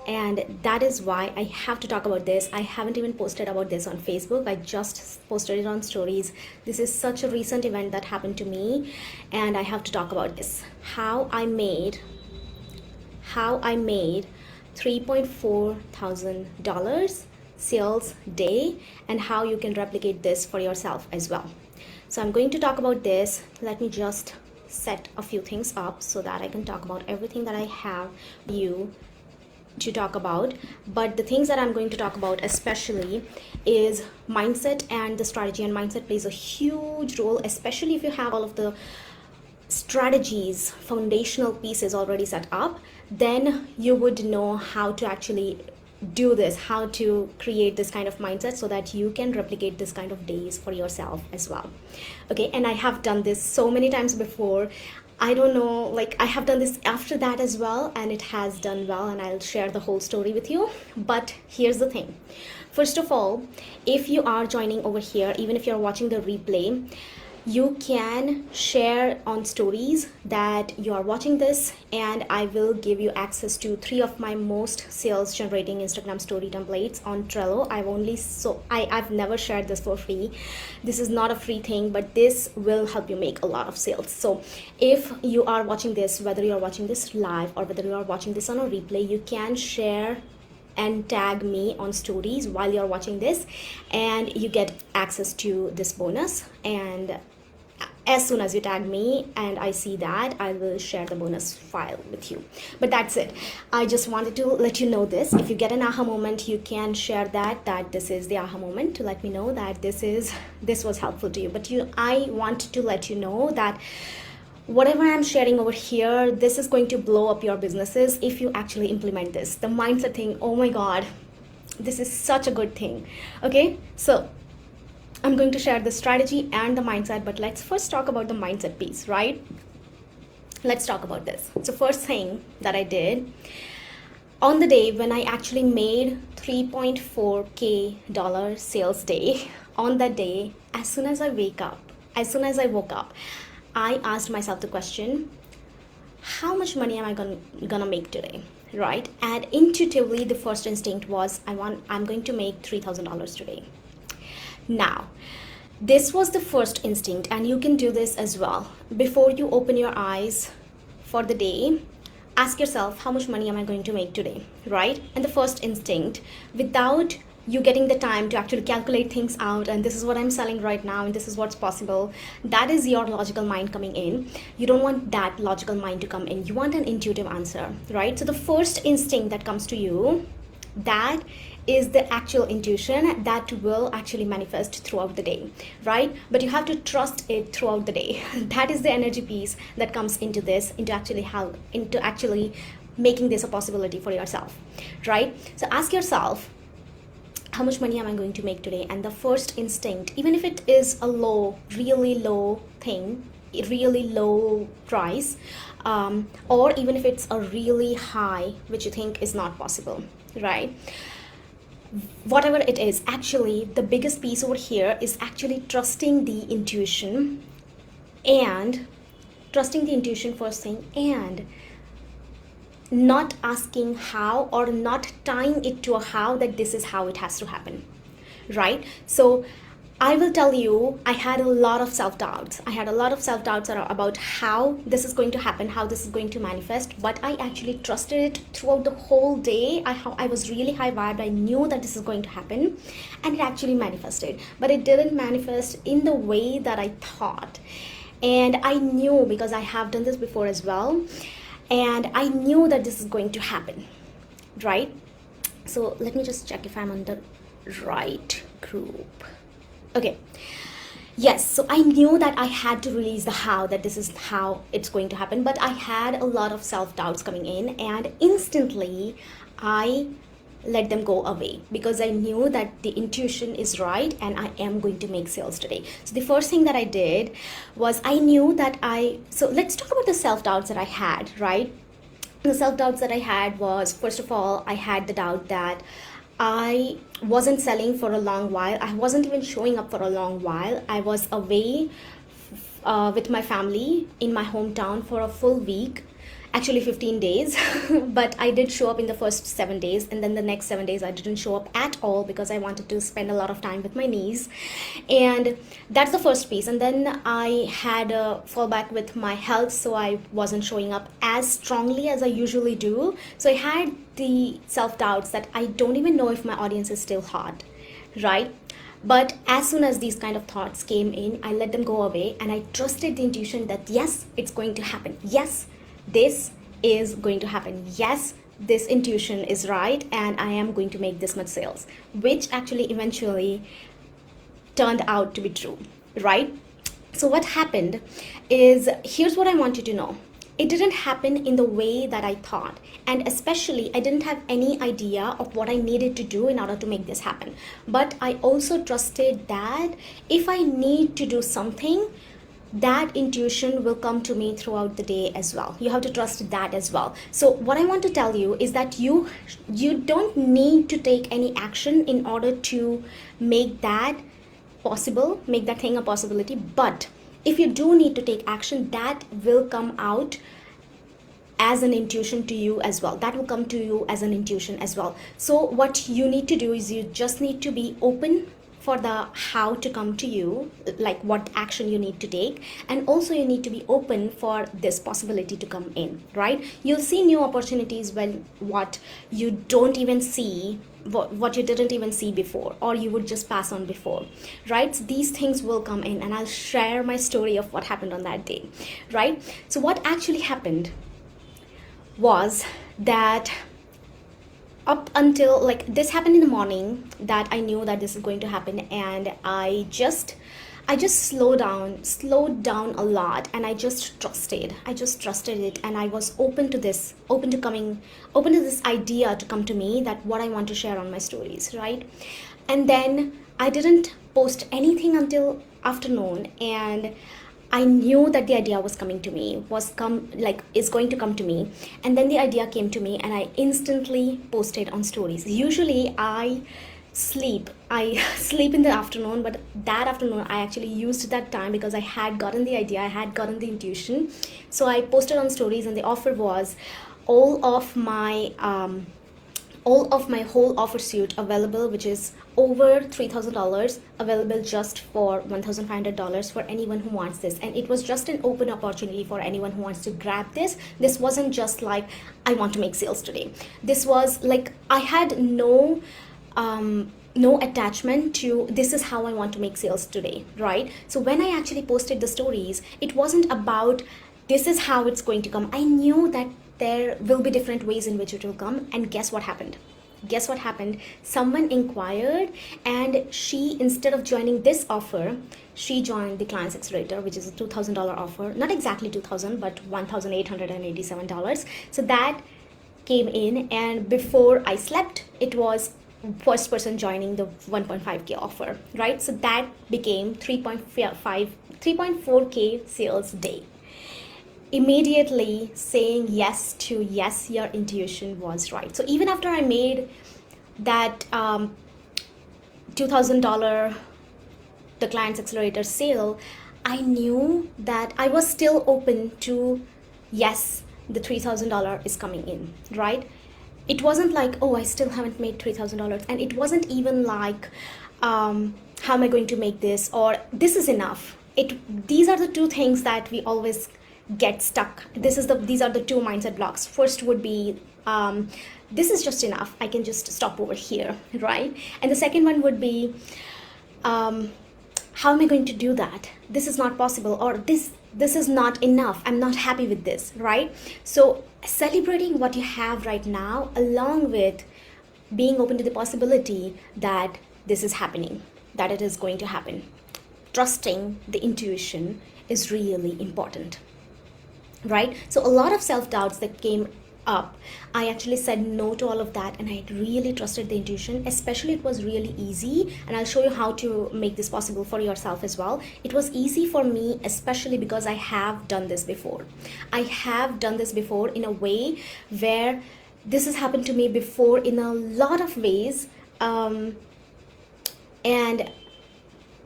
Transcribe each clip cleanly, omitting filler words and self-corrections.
and that is why I have to talk about this. I haven't even posted about this on Facebook. I just posted it on stories. This is such a recent event that happened to me, and I have to talk about this. How I made $3.4 thousand sales day, and how you can replicate this for yourself as well. So I'm going to talk about this. Let me just set a few things up so that I can talk about everything that I have you to talk about. But the things that I'm going to talk about especially is mindset, and the strategy and mindset plays a huge role, especially if you have all of the strategies, foundational pieces already set up. Then you would know how to actually do this, how to create this kind of mindset so that you can replicate this kind of days for yourself as well. Okay, and I have done this so many times before. I don't know, like I have done this after that as well, and it has done well, and I'll share the whole story with you. But here's the thing. First of all, if you are joining over here, even if you're watching the replay, you can share on stories that you are watching this, and I will give you access to 3 of my most sales generating Instagram story templates on Trello. I've never shared this for free. This is not a free thing, but this will help you make a lot of sales. So if you are watching this, whether you are watching this live or whether you are watching this on a replay, you can share and tag me on stories while you're watching this, and you get access to this bonus. And as soon as you tag me and I see that, I will share the bonus file with you. But that's it. I just wanted to let you know this. If you get an aha moment, you can share that this is the aha moment, to let me know that this was helpful to you. But I want to let you know that whatever I'm sharing over here, this is going to blow up your businesses if you actually implement this. The mindset thing, oh my God, this is such a good thing. Okay, so I'm going to share the strategy and the mindset, but let's first talk about the mindset piece, right? Let's talk about this. So first thing that I did on the day when I actually made $3.4K sales day, on that day, as soon as I woke up, I asked myself the question, how much money am I gonna make today, right? And intuitively, the first instinct was, I'm going to make $3,000 today. Now, this was the first instinct, and you can do this as well. Before you open your eyes for the day, ask yourself, how much money am I going to make today, right? And the first instinct, without you getting the time to actually calculate things out, and this is what I'm selling right now, and this is what's possible, that is your logical mind coming in. You don't want that logical mind to come in. You want an intuitive answer, right? So the first instinct that comes to you, that is the actual intuition that will actually manifest throughout the day, right? But you have to trust it throughout the day. That is the energy piece that comes into this, into actually making this a possibility for yourself, right? So ask yourself, how much money am I going to make today? And the first instinct, even if it is a really low thing, a really low price, or even if it's a really high, which you think is not possible, right? Whatever it is, actually the biggest piece over here is actually trusting the intuition first thing, and not asking how, or not tying it to a how, that this is how it has to happen, right? So I will tell you, I had a lot of self-doubts. About how this is going to happen, how this is going to manifest, but I actually trusted it throughout the whole day. I was really high vibe. I knew that this is going to happen, and it actually manifested, but it didn't manifest in the way that I thought. And I knew, because I have done this before as well, and I knew that this is going to happen, right? So let me just check if I'm on the right group. Okay, yes, so I knew that I had to release the how, that this is how it's going to happen, but I had a lot of self-doubts coming in, and instantly I let them go away, because I knew that the intuition is right and I am going to make sales today. So the first thing that I did was, I knew that so let's talk about the self-doubts that I had, right? The self-doubts that I had was, first of all, I had the doubt that I wasn't selling for a long while. I wasn't even showing up for a long while. I was away with my family in my hometown for a full week, actually 15 days. But I did show up in the first 7 days, and then the next 7 days I didn't show up at all because I wanted to spend a lot of time with my niece. And that's the first piece. And then I had a fallback with my health, so I wasn't showing up as strongly as I usually do. So I had the self-doubts that I don't even know if my audience is still hot, right? But as soon as these kind of thoughts came in, I let them go away, and I trusted the intuition that yes, it's going to happen. Yes, this is going to happen. Yes, this intuition is right, and I am going to make this much sales, which actually eventually turned out to be true, right? So what happened is, here's what I want you to know. It didn't happen in the way that I thought. And especially, I didn't have any idea of what I needed to do in order to make this happen. But I also trusted that if I need to do something, that intuition will come to me throughout the day as well. You have to trust that as well. So what I want to tell you is that you don't need to take any action in order to make that possible, make that thing a possibility. But if you do need to take action, that will come out as an intuition to you as well. That will come to you as an intuition as well. So what you need to do is you just need to be open for the how to come to you, like what action you need to take. And also you need to be open for this possibility to come in, right? You'll see new opportunities when what you don't even see, what you didn't even see before, or you would just pass on before, right? So these things will come in, and I'll share my story of what happened on that day, right? So what actually happened was that up until, like, this happened in the morning, that I knew that this is going to happen, and I just slowed down a lot, and I just trusted it, and I was open to this idea to come to me, that what I want to share on my stories, right? And then I didn't post anything until afternoon, and I knew that the idea was coming to me, is going to come to me. And then the idea came to me, and I instantly posted on stories. Usually I sleep in the afternoon, but that afternoon I actually used that time because I had gotten the idea, I had gotten the intuition. So I posted on stories, and the offer was all of my whole offer suite available, which is over $3,000, available just for $1,500 for anyone who wants this. And it was just an open opportunity for anyone who wants to grab this. This wasn't just like, I want to make sales today. This was like, I had no attachment to this is how I want to make sales today, right? So when I actually posted the stories, it wasn't about this is how it's going to come. I knew that there will be different ways in which it will come. And guess what happened? Someone inquired, and she, instead of joining this offer, she joined the Clients Accelerator, which is a $2,000 offer. Not exactly $2,000, but $1,887. So that came in, and before I slept, it was first person joining the 1.5K offer, right? So that became 3.4K sales day. Immediately saying yes to yes, your intuition was right. So even after I made that $2,000 the Clients Accelerator sale, I knew that I was still open to yes, the $3,000 is coming in, right? It wasn't like, oh, I still haven't made $3,000, and it wasn't even like how am I going to make this, or this is enough. These are the two things that we always get stuck. These are the two mindset blocks. First would be this is just enough, I can just stop over here, right? And the second one would be how am I going to do that? This is not possible, or this is not enough, I'm not happy with this, right? So celebrating what you have right now, along with being open to the possibility that this is happening, that it is going to happen. Trusting the intuition is really important, right? So a lot of self-doubts that came up, I actually said no to all of that, and I really trusted the intuition. Especially, it was really easy, and I'll show you how to make this possible for yourself as well. It was easy for me, especially because I have done this before. I have done this before in a way where this has happened to me before in a lot of ways, and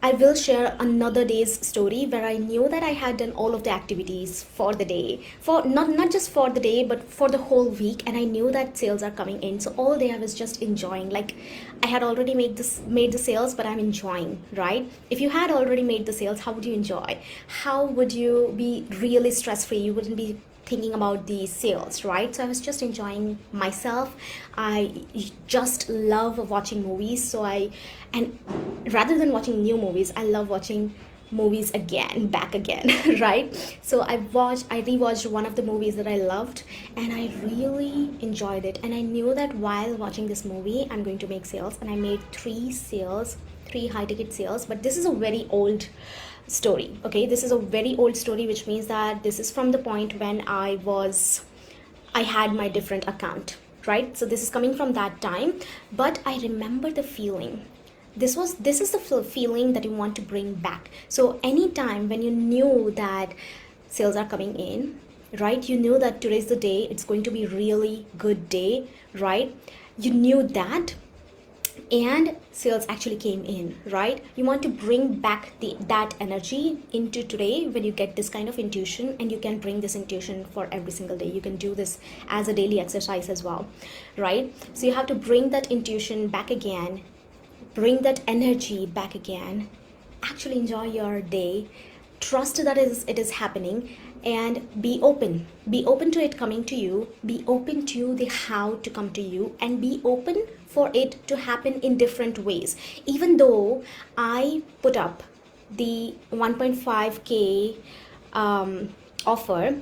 I will share another day's story where I knew that I had done all of the activities for the day, for not just for the day, but for the whole week, and I knew that sales are coming in. So all day I was just enjoying. Like, I had already made the sales, but I'm enjoying, right? If you had already made the sales, how would you enjoy? How would you be really stress free? You wouldn't be thinking about the sales, right? So I was just enjoying myself. I just love watching movies. And rather than watching new movies, I love watching movies again, back again, right? So I rewatched one of the movies that I loved, and I really enjoyed it. And I knew that while watching this movie, I'm going to make sales, and I made three high ticket sales. But this is a very old story. Okay, this is a very old story, which means that this is from the point when I had my different account, right? So this is coming from that time, but I remember the feeling. This is the feeling that you want to bring back. So anytime when you knew that sales are coming in, right? You knew that today's the day, it's going to be really good day, right? You knew that, and sales actually came in, right? You want to bring back that energy into today when you get this kind of intuition, and you can bring this intuition for every single day. You can do this as a daily exercise as well, right? So you have to bring that intuition back again, bring that energy back again, actually enjoy your day, trust that it is happening, and be open to it coming to you, be open to the how to come to you, and be open for it to happen in different ways. Even though I put up the 1.5k offer,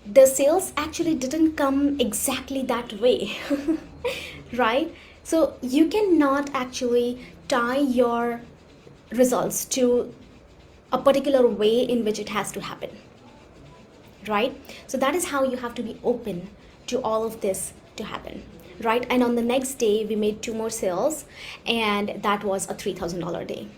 the sales actually didn't come exactly that way, right? So you cannot actually tie your results to a particular way in which it has to happen, right? So that is how you have to be open to all of this to happen, right? And on the next day, we made 2 more sales, and that was a $3,000 day.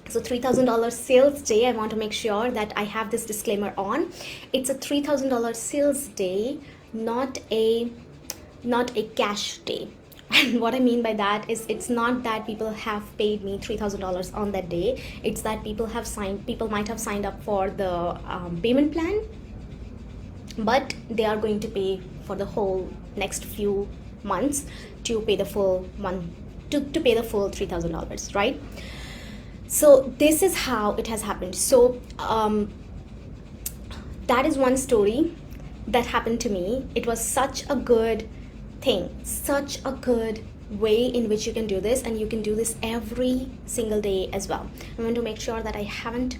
So $3,000 sales day, I want to make sure that I have this disclaimer on. It's a $3,000 sales day, not a cash day. And what I mean by that is, it's not that people have paid me $3,000 on that day. It's that people might have signed up for the payment plan, but they are going to pay for the whole next few months to pay the full to pay the full $3,000, right? So this is how it has happened. So that is one story that happened to me. It was such a good thing, such a good way in which you can do this, and you can do this every single day as well. I want to make sure that I haven't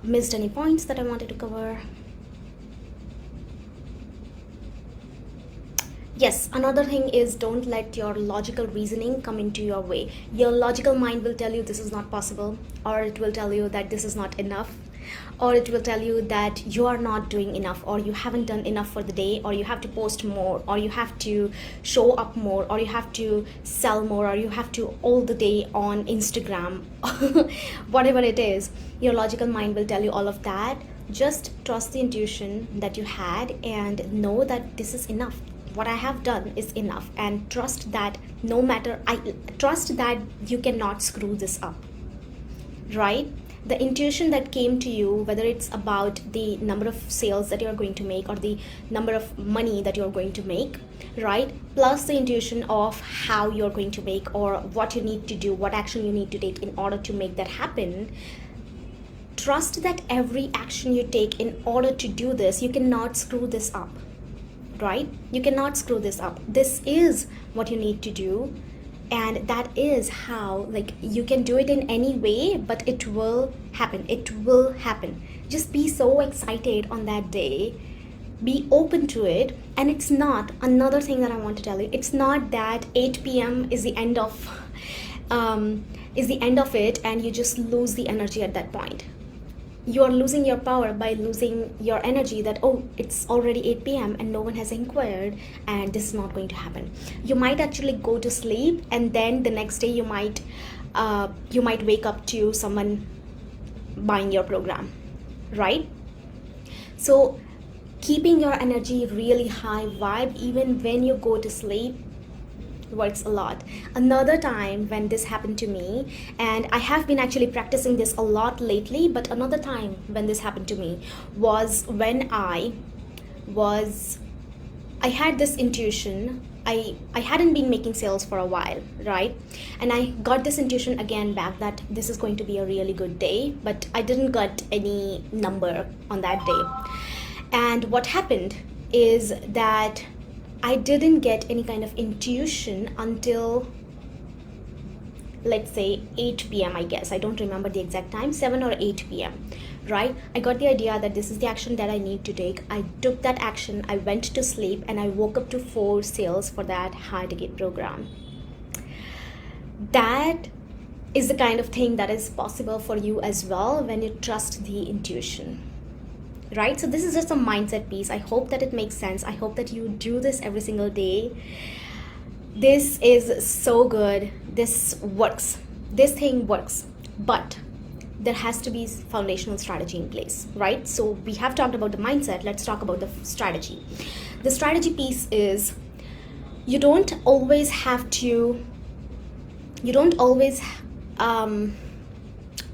missed any points that I wanted to cover. Yes, another thing is, don't let your logical reasoning come into your way. Your logical mind will tell you this is not possible, or it will tell you that this is not enough, or it will tell you that you are not doing enough, or you haven't done enough for the day, or you have to post more, or you have to show up more, or you have to sell more, or you have to all the day on Instagram. Whatever it is, your logical mind will tell you all of that. Just trust the intuition that you had, and know that this is enough. What I have done is enough, and trust that trust that you cannot screw this up, right? The intuition that came to you, whether it's about the number of sales that you're going to make, or the number of money that you're going to make, right? Plus the intuition of how you're going to make, or what you need to do, what action you need to take in order to make that happen. Trust that every action you take in order to do this, you cannot screw this up, right? You cannot screw this up. This is what you need to do, and that is how, like, you can do it in any way, but it will happen. It will happen. Just be so excited on that day, be open to it. And it's not, another thing that I want to tell you, it's not that 8 p.m. is the end of it, and you just lose the energy at that point. You are losing your power by losing your energy, that, oh, it's already 8 p.m. and no one has inquired, and this is not going to happen. You might actually go to sleep, and then the next day you might wake up to someone buying your program, right? So keeping your energy really high vibe even when you go to sleep works a lot. Another time when this happened to me, and I have been actually practicing this a lot lately, but another time when this happened to me was when I had this intuition. I hadn't been making sales for a while, right? And I got this intuition again back that this is going to be a really good day, but I didn't get any number on that day. And what happened is that I didn't get any kind of intuition until, let's say, 8 p.m. I guess. I don't remember the exact time, 7 or 8 p.m. Right? I got the idea that this is the action that I need to take. I took that action, I went to sleep, and I woke up to 4 sales for that high ticket program. That is the kind of thing that is possible for you as well when you trust the intuition. Right? So this is just a mindset piece. I hope that it makes sense. I hope that you do this every single day. This is so good. This works. This thing works. But there has to be foundational strategy in place, right? So we have talked about the mindset. Let's talk about the strategy. The strategy piece is the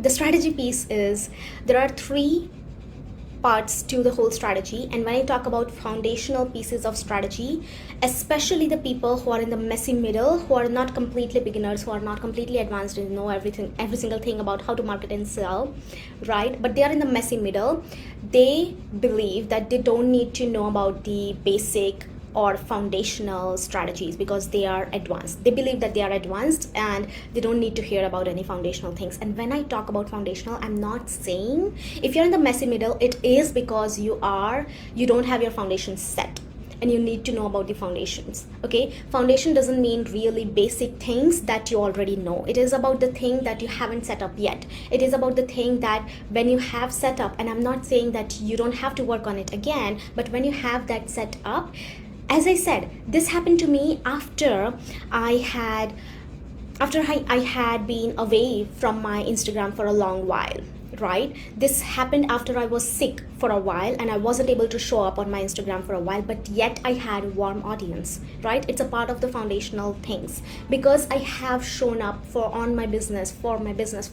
strategy piece is there are 3 parts to the whole strategy. And when I talk about foundational pieces of strategy, especially the people who are in the messy middle, who are not completely beginners, who are not completely advanced and know every single thing about how to market and sell, right? But they are in the messy middle. They believe that they don't need to know about the basic or foundational strategies because they are advanced. They believe that they are advanced and they don't need to hear about any foundational things. And when I talk about foundational, I'm not saying if you're in the messy middle, it is because you don't have your foundation set and you need to know about the foundations. Okay, foundation doesn't mean really basic things that you already know. It is about the thing that you haven't set up yet. It is about the thing that when you have set up, and I'm not saying that you don't have to work on it again, but when you have that set up, as I said, this happened to me after I had been away from my Instagram for a long while, right? This happened after I was sick for a while and I wasn't able to show up on my Instagram for a while, but yet I had a warm audience, right? It's a part of the foundational things because I have shown up for my business for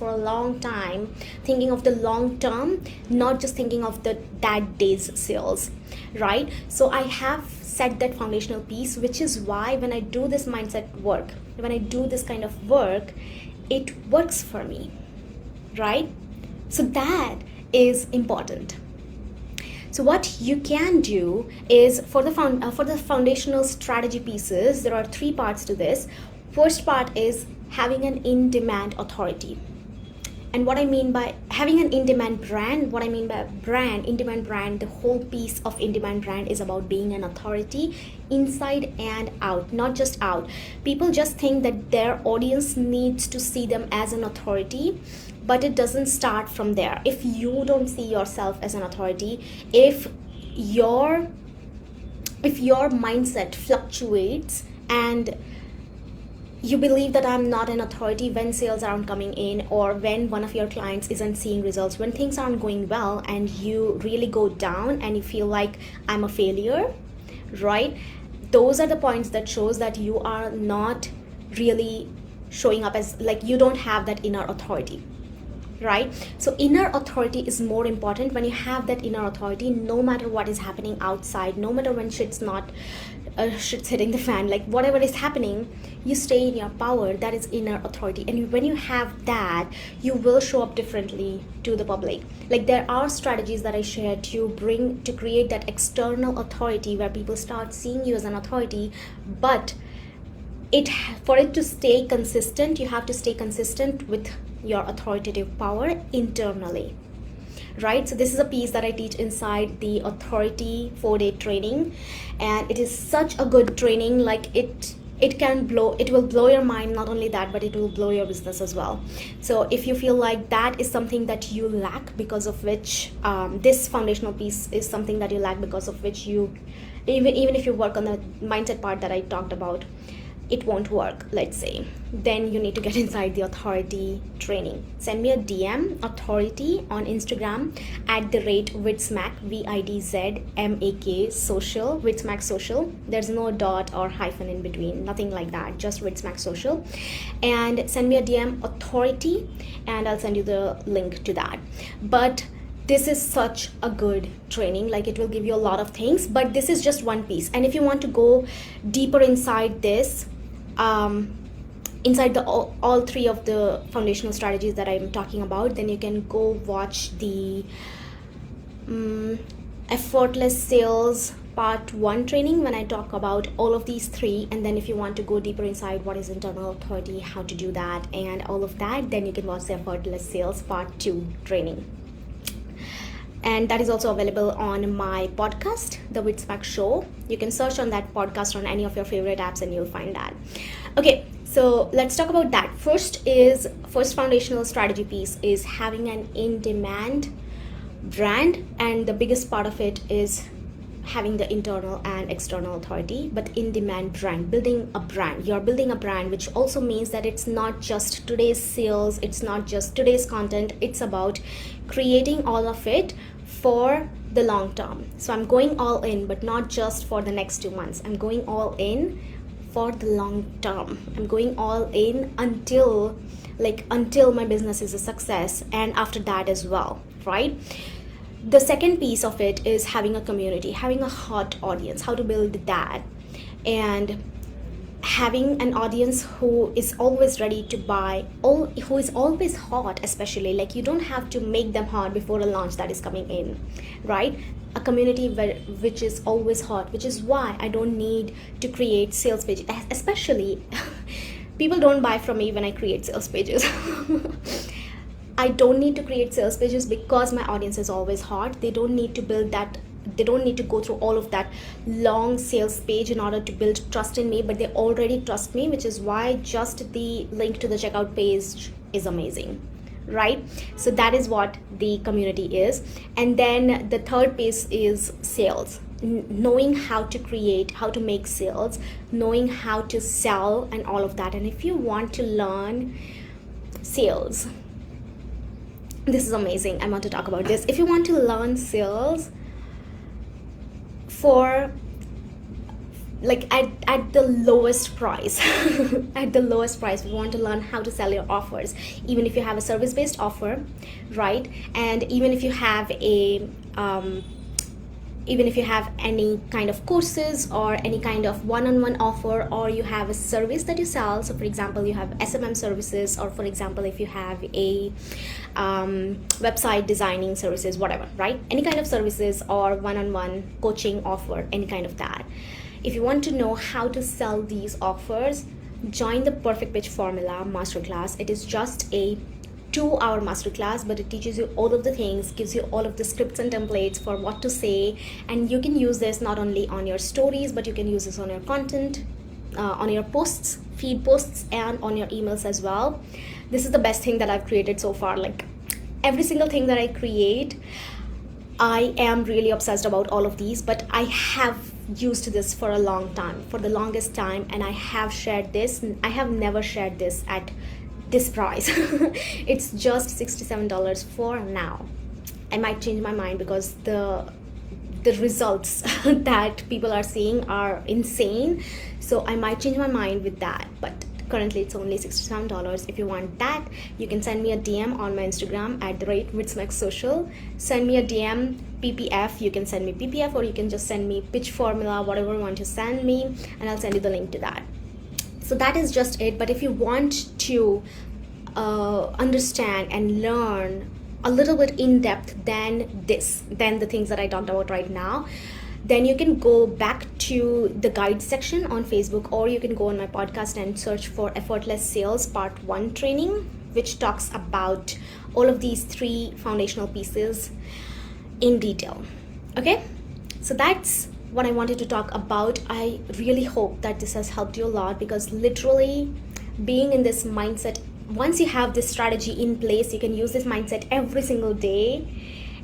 a long time, thinking of the long term, not just thinking of that day's sales, right? So I have set that foundational piece, which is why when I do this mindset work, when I do this kind of work, it works for me, right? So that is important. So what you can do is for the foundational strategy pieces, there are 3 parts to this. First part is having an in-demand authority. And what I mean by having an in-demand brand, what I mean by in-demand brand, the whole piece of in-demand brand is about being an authority inside and out, not just out. People just think that their audience needs to see them as an authority, but it doesn't start from there. If you don't see yourself as an authority, if your mindset fluctuates and you believe that I'm not an authority when sales aren't coming in, or when one of your clients isn't seeing results, when things aren't going well and you really go down and you feel like I'm a failure, right? Those are the points that shows that you are not really showing up as, like, you don't have that inner authority, right? So inner authority is more important. When you have that inner authority, no matter what is happening outside, no matter when shit's hitting the fan, like whatever is happening, you stay in your power. That is inner authority. And when you have that, you will show up differently to the public. Like, there are strategies that I share to create that external authority where people start seeing you as an authority, but for it to stay consistent, you have to stay consistent with your authoritative power internally, right? So this is a piece that I teach inside the Authority 4-day training, and it is such a good training. Like, it will blow your mind. Not only that, but it will blow your business as well. So if you feel like that is something that you lack, because of which this foundational piece is something that you lack, because of which you, even if you work on the mindset part that I talked about, it won't work, let's say, then you need to get inside the authority training. Send me a DM, authority, on Instagram @Vidsmack, VIDZMAK social, Vidsmack social. There's no dot or hyphen in between, nothing like that, just Vidsmack social. And send me a DM, authority, and I'll send you the link to that. But this is such a good training, like it will give you a lot of things, but this is just one piece. And if you want to go deeper inside this, inside the all three of the foundational strategies that I'm talking about, then you can go watch the effortless sales part 1 training when I talk about all of these three. And then if you want to go deeper inside what is internal authority, how to do that, and all of that, then you can watch the effortless sales part 2 training. And that is also available on my podcast, The Vidsmack Show. You can search on that podcast on any of your favorite apps and you'll find that. Okay, so let's talk about that. First foundational strategy piece is having an in-demand brand, and the biggest part of it is having the internal and external authority, but in-demand brand, building a brand. You're building a brand, which also means that it's not just today's sales, it's not just today's content, it's about creating all of it for the long term. So I'm going all in, but not just for the next 2 months. I'm going all in for the long term. I'm going all in until my business is a success, and after that as well, right? The second piece of it is having a community, having a hot audience, how to build that, and having an audience who is always ready to buy, who is always hot, especially, like you don't have to make them hot before a launch that is coming in, right? A community which is always hot, which is why I don't need to create sales pages, especially people don't buy from me when I create sales pages. I don't need to create sales pages because my audience is always hot. They don't need to build that. They don't need to go through all of that long sales page in order to build trust in me, but they already trust me, which is why just the link to the checkout page is amazing, right? So that is what the community is. And then the third piece is sales, knowing how to create, how to make sales, knowing how to sell, and all of that. And if you want to learn sales, this is amazing. I want to talk about this. If you want to learn sales for like at the lowest price, at the lowest price, we want to learn how to sell your offers, even if you have a service-based offer, right? And even if you have any kind of courses or any kind of one-on-one offer, or you have a service that you sell. So for example, you have SMM services, or for example, if you have a website designing services, whatever, right? Any kind of services or one-on-one coaching offer, any kind of that. If you want to know how to sell these offers, join the Perfect Pitch Formula Masterclass. It is just a 2-hour masterclass, but it teaches you all of the things, gives you all of the scripts and templates for what to say, and you can use this not only on your stories, but you can use this on your content, on your posts, feed posts, and on your emails as well. This is the best thing that I've created so far. Like every single thing that I create, I am really obsessed about all of these, but I have used this for a long time, for the longest time, and I have shared this. I have never shared this at this price. It's just $67 for now. I might change my mind because the results that people are seeing are insane, so I might change my mind with that, but currently it's only $67. If you want that, you can send me a DM on my Instagram @Vidsmack social. Send me a DM PPF. You can send me PPF, or you can just send me pitch formula, whatever you want to send me, and I'll send you the link to that. So that is just it. But if you want to understand and learn a little bit in depth than the things that I talked about right now, then you can go back to the guide section on Facebook, or you can go on my podcast and search for Effortless Sales Part 1 training, which talks about all of these 3 foundational pieces in detail. Okay, so that's what I wanted to talk about. I really hope that this has helped you a lot, because literally being in this mindset, once you have this strategy in place, you can use this mindset every single day.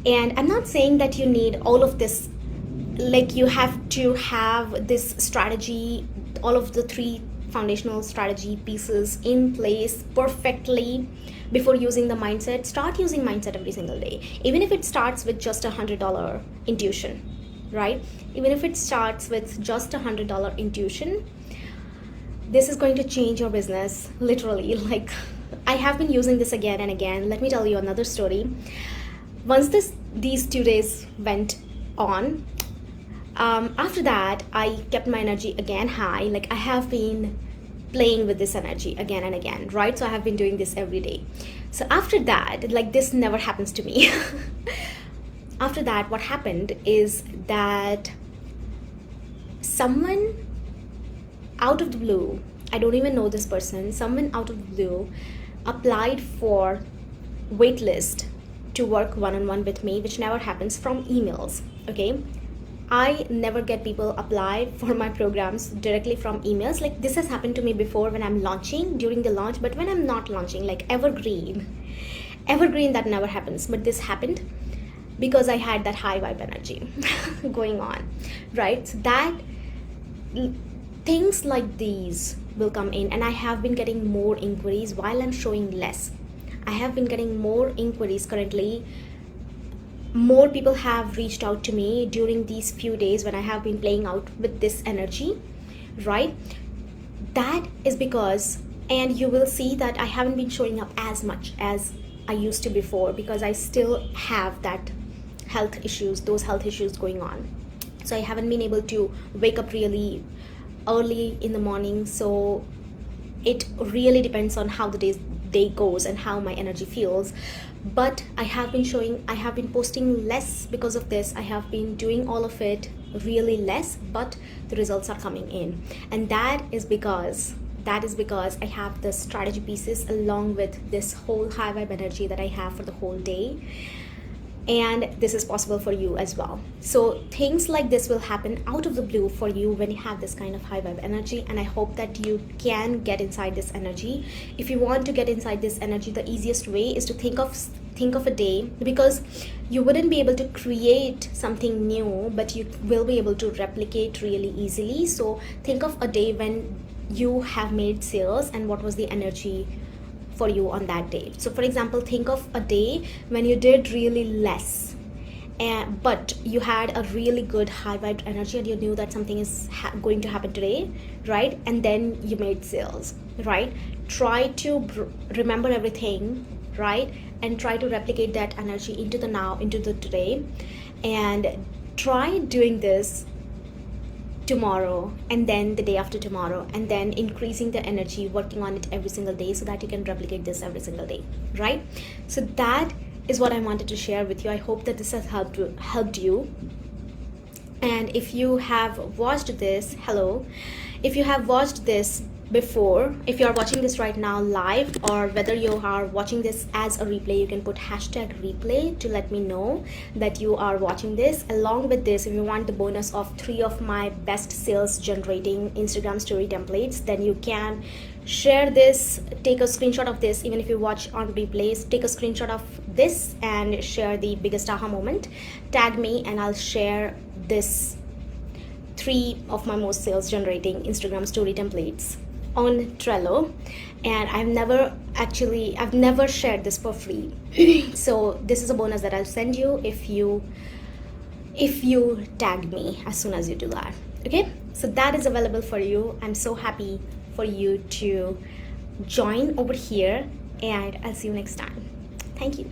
And I'm not saying that you need all of this, like you have to have this strategy, all of the 3 foundational strategy pieces in place perfectly before using the mindset, start using mindset every single day. Even if it starts with just $100 intuition, right? Even if it starts with just $100 intuition, this is going to change your business literally. Like, I have been using this again and again. Let me tell you another story. Once these 2 days went on, after that I kept my energy again high. Like, I have been playing with this energy again and again, right? So I have been doing this every day. So after that, like, this never happens to me. After that, what happened is that someone out of the blue, I don't even know this person, someone out of the blue applied for waitlist to work one-on-one with me, which never happens, from emails. Okay, I never get people apply for my programs directly from emails. Like, this has happened to me before when I'm launching, during the launch, but when I'm not launching, like evergreen, that never happens. But this happened because I had that high vibe energy going on, right? So that things like these will come in, and I have been getting more inquiries while I'm showing less. I have been getting more inquiries currently. More people have reached out to me during these few days when I have been playing out with this energy, right? That is because, and you will see that I haven't been showing up as much as I used to before, because I still have that those health issues going on. So I haven't been able to wake up really early in the morning. So it really depends on how the day goes and how my energy feels. But I have been posting less because of this. I have been doing all of it really less, but the results are coming in. And that is because I have the strategy pieces along with this whole high vibe energy that I have for the whole day. And this is possible for you as well. So things like this will happen out of the blue for you when you have this kind of high vibe energy, and I hope that you can get inside this energy. If you want to get inside this energy, the easiest way is to think of a day, because you wouldn't be able to create something new, but you will be able to replicate really easily. So think of a day when you have made sales and what was the energy for you on that day. So for example, think of a day when you did really less, but you had a really good high vibe energy and you knew that something is going to happen today, right? And then you made sales, right? Try to remember everything, right? And try to replicate that energy into the now, into the today, and try doing this tomorrow, and then the day after tomorrow, and then increasing the energy, working on it every single day so that you can replicate this every single day, right? So that is what I wanted to share with you. I hope that this has helped you. And if you have watched this, hello, if you have watched this before, if you are watching this right now live, or whether you are watching this as a replay, you can put #replay to let me know that you are watching this. Along with this, if you want the bonus of 3 of my best sales generating Instagram story templates, then you can share this, take a screenshot of this. Even if you watch on replays, take a screenshot of this and share the biggest aha moment, tag me, and I'll share this 3 of my most sales generating Instagram story templates on Trello. And I've never shared this for free. So this is a bonus that I'll send you if you tag me as soon as you do that. Okay, so that is available for you. I'm so happy for you to join over here, and I'll see you next time. Thank you.